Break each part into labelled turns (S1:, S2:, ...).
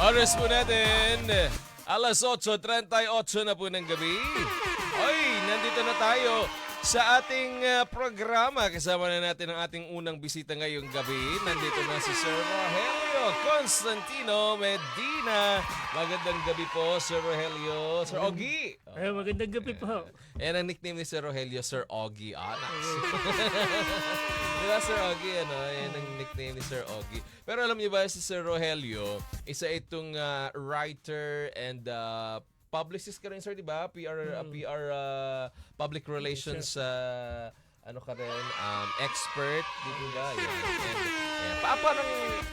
S1: Oras po natin, alas 8:38 na po ng gabi. Oy, nandito na tayo sa ating programa. Kasama na natin ang ating unang bisita ngayong gabi. Nandito na si Sir Rogelio Constantino Medina. Magandang gabi po, Sir Rogelio. Sir Ogie.
S2: Ay, magandang gabi po.
S1: Yan ang nickname ni Sir Rogelio, Sir Ogie. Diba, Sir Ogie, ano? Yan ang nickname ni Sir Ogie. Pero alam niyo ba, si Sir Rogelio, isa itong writer and publicist ka rin, sir, di ba? PR public relations ano ka rin, expert, di ba? Yan. And, paano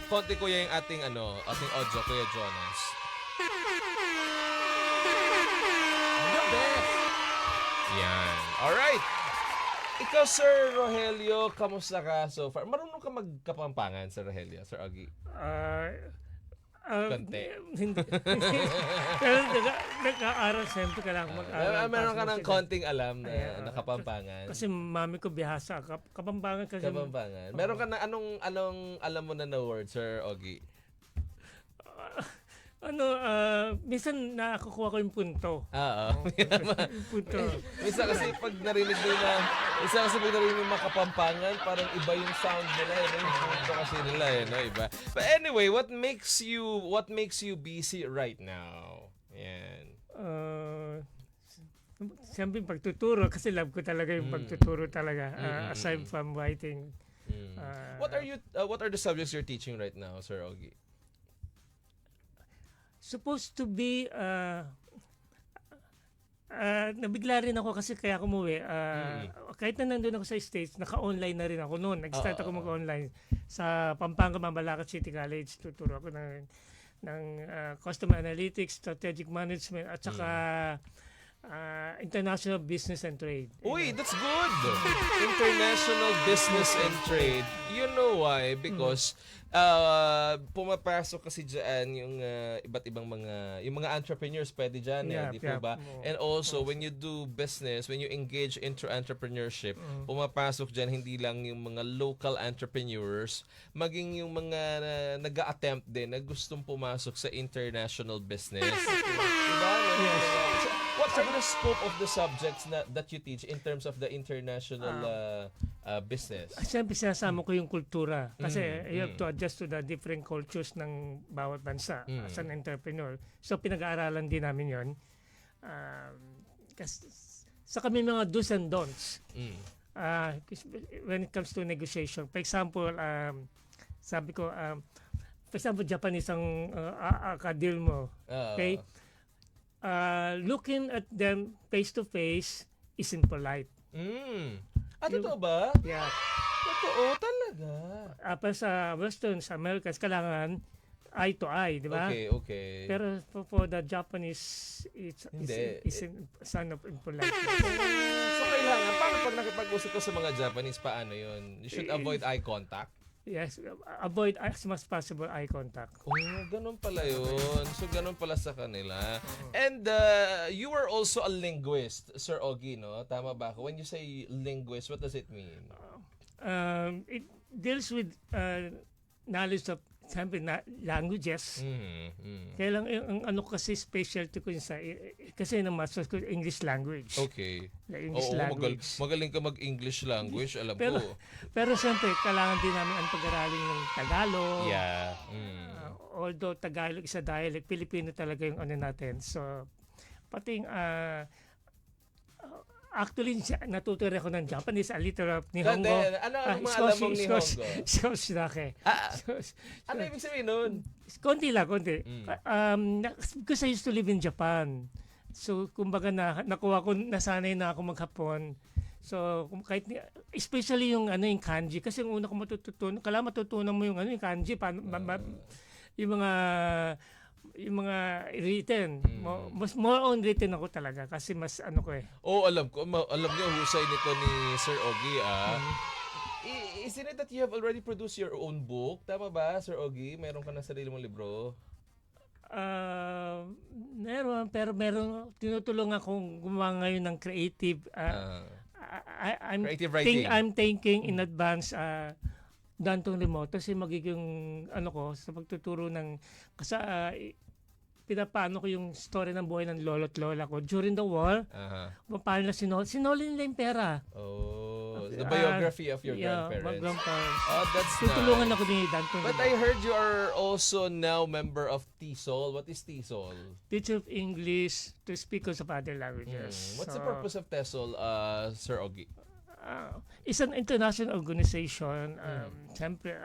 S1: konti ko yung ating audio, Kuya Jonas? The best! Yan. Alright. Ikaw, Sir Rogelio, kamusta ka so far? Marunong ka magkapampangan, Sir Rogelio, Sir Ogie? Konti.
S2: Hindi. Pero nag-aaral, siyempre kailangan mag-aaral.
S1: Meron ka ng konting alam na Kapampangan.
S2: Kasi mami ko bihasa. Kapampangan kasi.
S1: Kapampangan. Meron ka na anong alam mo na word, Sir Ogie?
S2: Minsan nakakuha ko yung punto.
S1: Oo.
S2: Yung punto.
S1: Minsan kasi pag narinig mo makapampangan, parang iba yung sound nila, yung punto kasi nila, no, iba. But anyway, what makes you busy right now? Yan.
S2: Siyempre pagtuturo kasi love ko talaga yung pagtuturo talaga aside from writing.
S1: What are the subjects you're teaching right now, Sir Ogie?
S2: Supposed to be nabigla rin ako kasi kaya ako umuwi. Kahit na nandun ako sa States, naka-online na rin ako noon. Nag-start ako mag-online sa Pampanga, Mambalacat City College. Tuturo ako ng customer analytics, strategic management, at saka international business and trade.
S1: Uy, that's good! International business and trade. You know why? Because pumapasok kasi dyan yung iba't ibang yung mga entrepreneurs pwede dyan, di po ba? And also, when you do business, when you engage into entrepreneurship, pumapasok dyan hindi lang yung mga local entrepreneurs, maging yung mga nag-a-attempt din na gustong pumasok sa international business. Diba? What are the scope of the subjects that you teach in terms of the international business?
S2: Siyempre sinasama ko yung kultura kasi you have to adjust to the different cultures ng bawat bansa as an entrepreneur. So pinag-aaralan din namin yon. Kasi sa kami mga do's and don'ts when it comes to negotiation. For example, sabi ko, for example, Japanese ang ka-deal mo. Okay? Looking at them face to face isn't polite.
S1: Totoo ba?
S2: Yeah.
S1: Totoo talaga.
S2: Pero sa Western, sa Americans, kailangan eye to eye, di ba?
S1: Okay.
S2: Pero for the Japanese, it's sign of impolite.
S1: So kailangan, paano pag nakipag-usap ka sa mga Japanese, paano yun? You should avoid eye contact?
S2: Yes, avoid as much possible eye contact.
S1: Oh, ganun pala yun. So, ganun pala sa kanila. And you are also a linguist, Sir Ogie, no? Tama ba ako? When you say linguist, what does it mean?
S2: It deals with knowledge of languages. Kaya lang, ang kasi specialty ko sa kasi na master's ko English language.
S1: Okay.
S2: English language.
S1: Magaling ka mag-English language, alam ko.
S2: Pero siyempre, kailangan din namin ang pag-aralin ng Tagalog.
S1: Yeah.
S2: Although Tagalog is a dialect, Filipino talaga yung ano natin. So, pati actually, natuto rin ako ng Japanese, a little of Nihongo.
S1: Ano mga alam mong Nihongo? Ano ibig sabihin nun?
S2: Konti. Because I used to live in Japan. So, kumbaga nasanay na ako mag-Hapon. So, especially yung yung kanji. Kasi yung una ko kailangan matutunan mo yung kanji. Yung mga written. More on written ako talaga kasi mas
S1: alam ko. Alam niyo, husay nito ni Sir Ogie, Isn't it that you have already produced your own book? Tama ba, Sir Ogie? Meron ka na sarili mong libro?
S2: Meron, pero tinutulungan akong gumawa ngayon ng creative.
S1: Creative writing.
S2: I'm thinking in advance done tong remote kasi magiging sa pagtuturo ng kasi pinapano ko yung story ng buhay ng lolo't lola ko. During the war, paano na sinoli nila yung pera.
S1: Oh, the biography of your grandparents.
S2: Grandparents.
S1: Oh, that's
S2: Tutulungan
S1: nice.
S2: ako ni Danton.
S1: But I heard you are also now member of TESOL. What is TESOL?
S2: Teacher of English to Speakers of Other Languages.
S1: What's the purpose of TESOL, Sir Ogie?
S2: It's an international organization. Siyempre,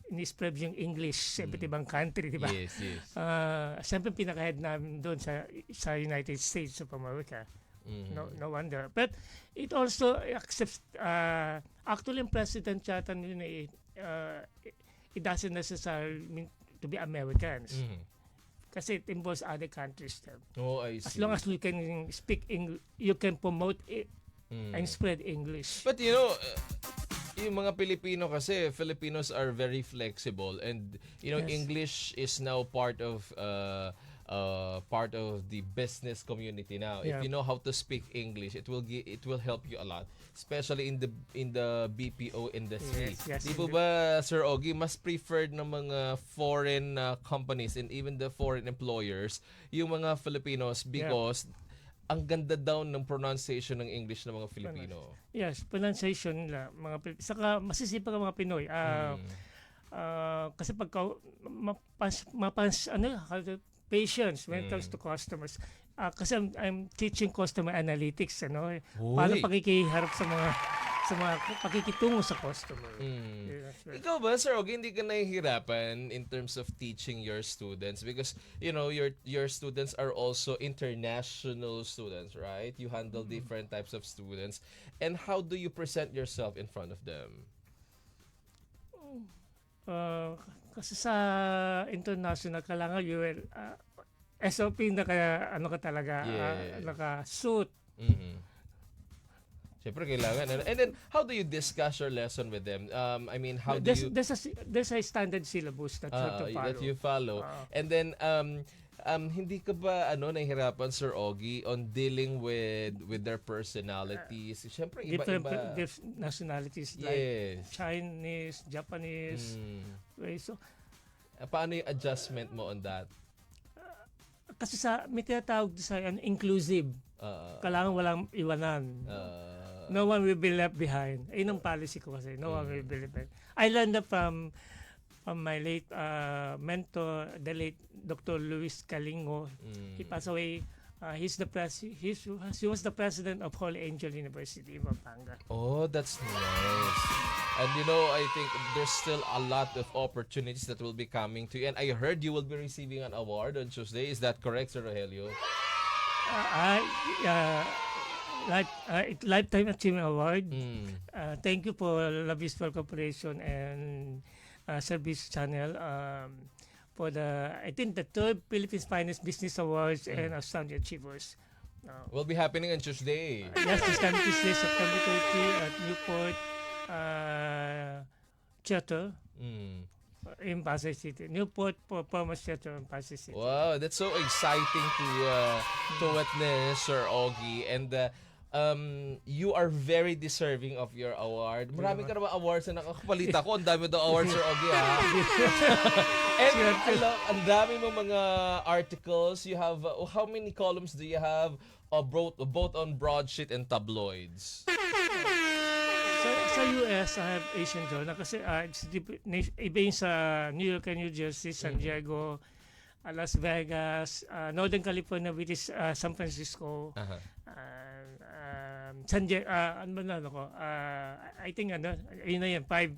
S2: in-spread yung English sa iba't ibang country, di ba?
S1: Yes, yes.
S2: Siyempre, pinaka-head namin doon sa United States of America. No wonder. But it also accepts, actually, yung president yata nila, it doesn't necessarily mean to be Americans. Kasi it involves other countries.
S1: Oh, I see.
S2: As long as you can speak English, you can promote it and spread English.
S1: But you know, yung mga Pilipino kasi, Filipinos are very flexible, and you know,
S2: Yes.
S1: English is now part of the business community now. If
S2: Yeah.
S1: you know how to speak English, it will help you a lot, especially in the BPO industry.
S2: Yes,
S1: Di po ba, Sir Ogie, mas preferred ng mga foreign companies and even the foreign employers yung mga Filipinos because ang ganda daw ng pronunciation ng English ng mga Filipino.
S2: Yes, pronunciation nila. Saka masisipag ang mga Pinoy. Kasi pagka patience when it comes to customers. Kasi I'm teaching customer analytics, paano pakikiharap sa mga pakikitungo sa customer. Yes, right.
S1: Ikaw ba, Sir Ogie, hindi ka nahihirapan in terms of teaching your students because you know your students are also international students, right? You handle different types of students, and how do you present yourself in front of them?
S2: Kasi sa international, kailangan you will SOP na kaya ka talaga,
S1: Yes.
S2: naka-suit.
S1: Siyempre kailangan. And then, how do you discuss your lesson with them? I mean, how do you...
S2: There's a standard syllabus that you have to follow.
S1: that you follow. And then, hindi ka ba nahihirapan, Sir Ogie, on dealing with their personalities? Siyempre, iba-iba.
S2: Different nationalities like
S1: Yes.
S2: Chinese, Japanese. Okay, so,
S1: Paano yung adjustment mo on that?
S2: kasi may tinatawag sa inclusive. Kailangan walang iwanan. No one will be left behind. Ayun ang policy ko kasi. No one will be left behind. I learned that from my late mentor, the late Dr. Luis Calingo. He passed away. He was the president of Holy Angel University in Pampanga.
S1: Oh, that's nice. And you know, I think there's still a lot of opportunities that will be coming to you. And I heard you will be receiving an award on Tuesday. Is that correct, Sir Rogelio?
S2: Lifetime Achievement Award. Thank you for La Vista Corporation and Service Channel for I think the third Philippines Finest Business Awards and Outstanding Achievers.
S1: Will be happening on Tuesday.
S2: Yes, this time Tuesday, September 30 at Newport Theater in Pasay City. Newport Performance Theater in Pasay City.
S1: Wow, that's so exciting to witness, Sir Ogie. And you are very deserving of your award. Marami ka naman awards na nakakapalit ako. Ang dami daw awards, Sir Ogie, ha? And ang dami mo mga articles. You have, how many columns do you have? Both on broadsheet and tabloids.
S2: Sa US, I have Asian Journal kasi iba yung sa New York and New Jersey, San Diego, Las Vegas, Northern California, which is San Francisco, I think yun na yan, 5.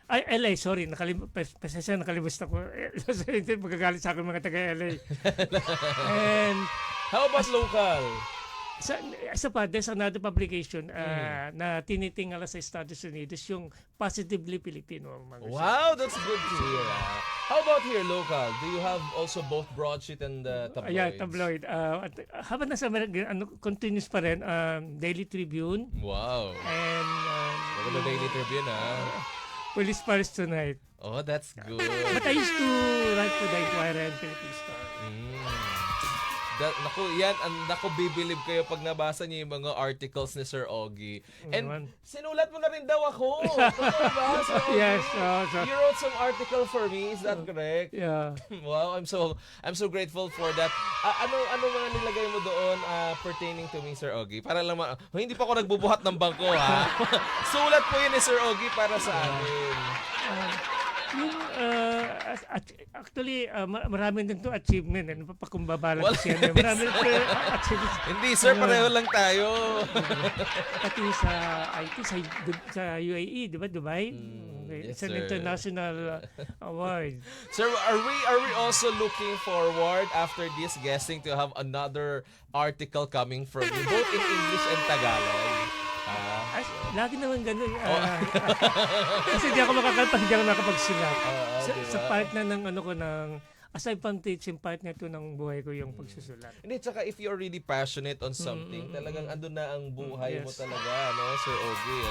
S2: LA, sorry, nakalimutan ko. Magagalit sa akin mga taga-LA. And
S1: how about local?
S2: There's another publication na tinitingala sa Estados Unidos, yung Positively Filipino.
S1: Wow, that's good to hear. How about here, local? Do you have also both broadsheet and tabloids?
S2: Yeah, tabloid. Habang nasa Amerika, continuous pa rin, Daily Tribune.
S1: Wow.
S2: And
S1: the Daily Tribune,
S2: Police Paris Tonight.
S1: Oh, that's good.
S2: But I used to write for the Inquirer and Philippine Star.
S1: Naku, bibilib kayo pag nabasa niyo yung mga articles ni Sir Ogie. And
S2: Naman.
S1: sinulat mo na rin daw ako. Totoo ba, Sir Ogie?
S2: Yes.
S1: You wrote some article for me, is that correct?
S2: Yeah.
S1: Wow, I'm so grateful for that. Ano mga nilagay mo doon pertaining to me, Sir Ogie? Para lang hindi pa ako nagbubuhat ng bangko, ha. Sulat po yun ni Sir Ogie para sa amin.
S2: Actually, marami din to achievement. Papakumbabala kasi yan. Marami din to achievement.
S1: Hindi, sir, pareho lang tayo.
S2: Pati sa IT, sa UAE, di ba? Dubai? Okay.
S1: Yes,
S2: It's an
S1: sir.
S2: international award.
S1: Sir, are we also looking forward after this guesting to have another article coming from you, both in English and Tagalog?
S2: Lagi naman ganun. Kasi di ako hindi ako nakapagsulat. Sa part na ng aside from teaching, part na ito ng buhay ko yung pagsusulat.
S1: Hindi, tsaka if you're really passionate on something, talagang andun na ang buhay mo
S2: Yes.
S1: talaga, Sir Ogie,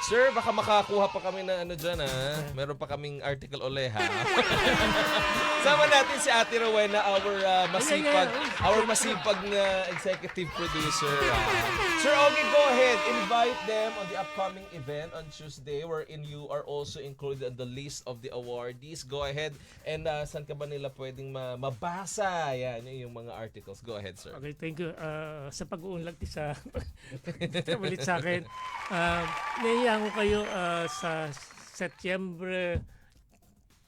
S1: Sir, baka makakuha pa kami na dyan, Meron pa kaming article uli, ha? Sama natin si Ate Rowena, our masipag na executive producer. Sir Ogie, go ahead. Invite them on the upcoming event on Tuesday wherein you are also included on the list of the awardees. Go ahead. And saan ka ba nila pwedeng mabasa? Yan, yung mga articles. Go ahead, sir.
S2: Okay, thank you. Sa pag-uunlad sa ulit sa akin. Nahiya ko kayo sa September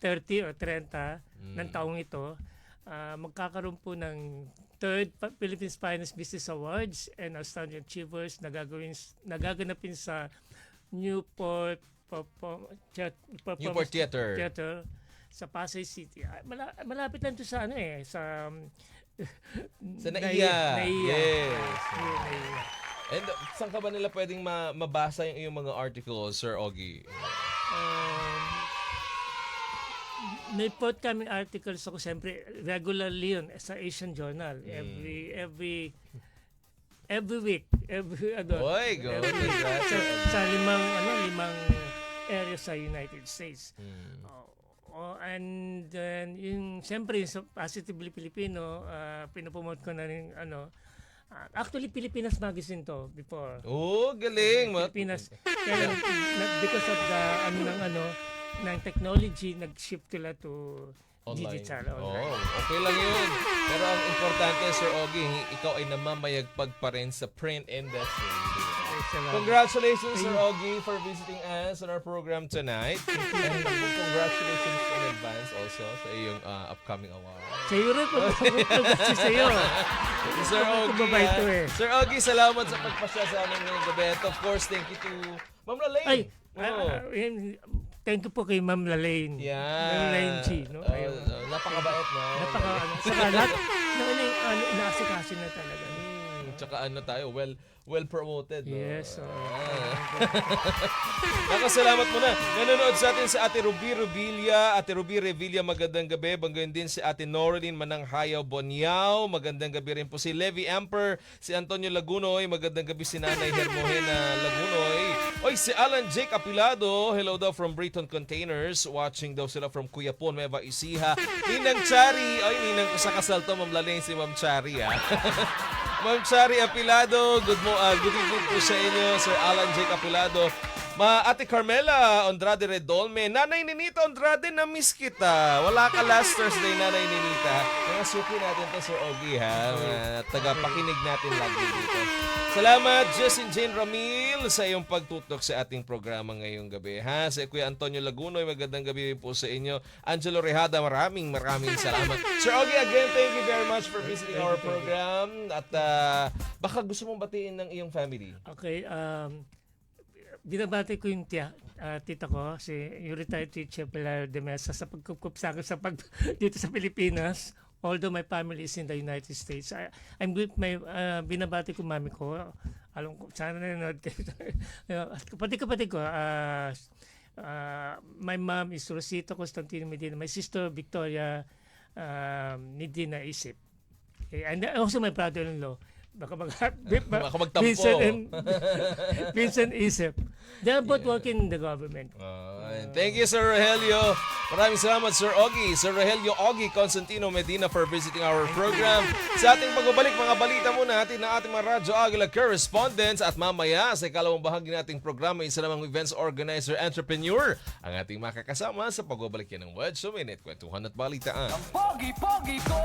S2: 30 o 30 ng taong ito. Magkakaroon po ng third Philippines Finest Business Awards and Outstanding Achievers na nagaganapin sa Newport Theater sa Pasay City. Malapit lang to sa sa
S1: NAIA. Yes.
S2: NAIA.
S1: And saan ka ba nila pwedeng mabasa yung iyong mga articles, Sir Ogie?
S2: May forthcoming articles ako siyempre regularly yun sa Asian Journal. Every week.
S1: Oy, go.
S2: Sa limang area sa United States. And then yung siyempre sa Positively Filipino, pinopromote ko na rin actually Pilipinas Magazine to before.
S1: Oh, galing.
S2: Pilipinas. Kaya because of the ng technology, nag-shift sila to
S1: online.
S2: digital. Online.
S1: Okay lang yun. Pero ang importante, Sir Ogie, ikaw ay namamayagpag pa rin sa print industry. Congratulations, Sir Ogie, for visiting us on our program tonight. And congratulations in advance also sa iyong upcoming award.
S2: Sa iyo rin, pag-pag sa iyo.
S1: Sir Ogie, Sir Ogie, salamat sa pagpasya sa amin ngayong gabi. And of course, thank you to Ma'am Lalaine.
S2: Thank you po kay Ma'am Lalaine.
S1: Yeah.
S2: Lalaine G.
S1: Napakabait na.
S2: Saka lahat inaasikaso na talaga.
S1: Tsaka tayo, well promoted.
S2: Yes.
S1: Nakasalamat mo na. Nanonood sa atin si Ate Ruby Revilla. Ate Ruby Revilla, magandang gabi. Banggayon din si Ate Noreline Mananghayaw Boniao. Magandang gabi rin po si Levi Amper, si Antonio Lagunoy. Magandang gabi si Nanay Hermogena Lagunoy. Oy, si Alan Jake Apilado. Hello daw from Briton Containers. Watching daw sila from Cuyapon, Nueva Ecija. Ninang Chari. Oy, ninang ko sa kasal to, Ma'am Lalaine, si Ma'am Chari, Ma'am Chari Apilado, good evening po sa inyo, Sir Alan Jake Apilado. Ate Carmela Andrade Redolme, Nanay Ninita Andrade, na-miss kita. Wala ka last Thursday, Nanay Ninita. Mga suki natin to, Sir Ogie, tagapakinig natin lagi dito. Salamat, Jessin Jane Ramil, sa iyong pagtutok sa ating programa ngayong gabi. Sa Kuya Antonio Lagunoy, magandang gabi po sa inyo. Angelo Rehada, maraming salamat. Sir Ogie, again, thank you very much for visiting our program. At baka gusto mong batiin ng iyong family.
S2: Okay, binabati ko yung tita ko, yung retired teacher Pilar de Mesa, sa pagkukup sa akin dito sa Pilipinas. Although my family is in the United States, I'm with my binabati ko mami ko. Alam ko sana nanonood kayo. Kapatid ko, my mom is Rosita Constantino Medina, my sister Victoria Medina Isip. And also my brother-in-law, baka
S1: Baka magtampo.
S2: Vincent Isip. They're both working in the government.
S1: Thank you, Sir Rogelio. Maraming salamat, Sir Ogie. Sir Rogelio Ogie Constantino Medina for visiting our program. Sa ating pagbabalik, mga balita muna natin na ating mga Radyo Agila correspondents at mamaya sa ikalawang bahagi nating programa, isa namang events organizer, entrepreneur ang ating makakasama sa pagbabalik yan ng Wedge Minute, kwentuhan at balitaan.
S3: Ang pogi-pogi ko!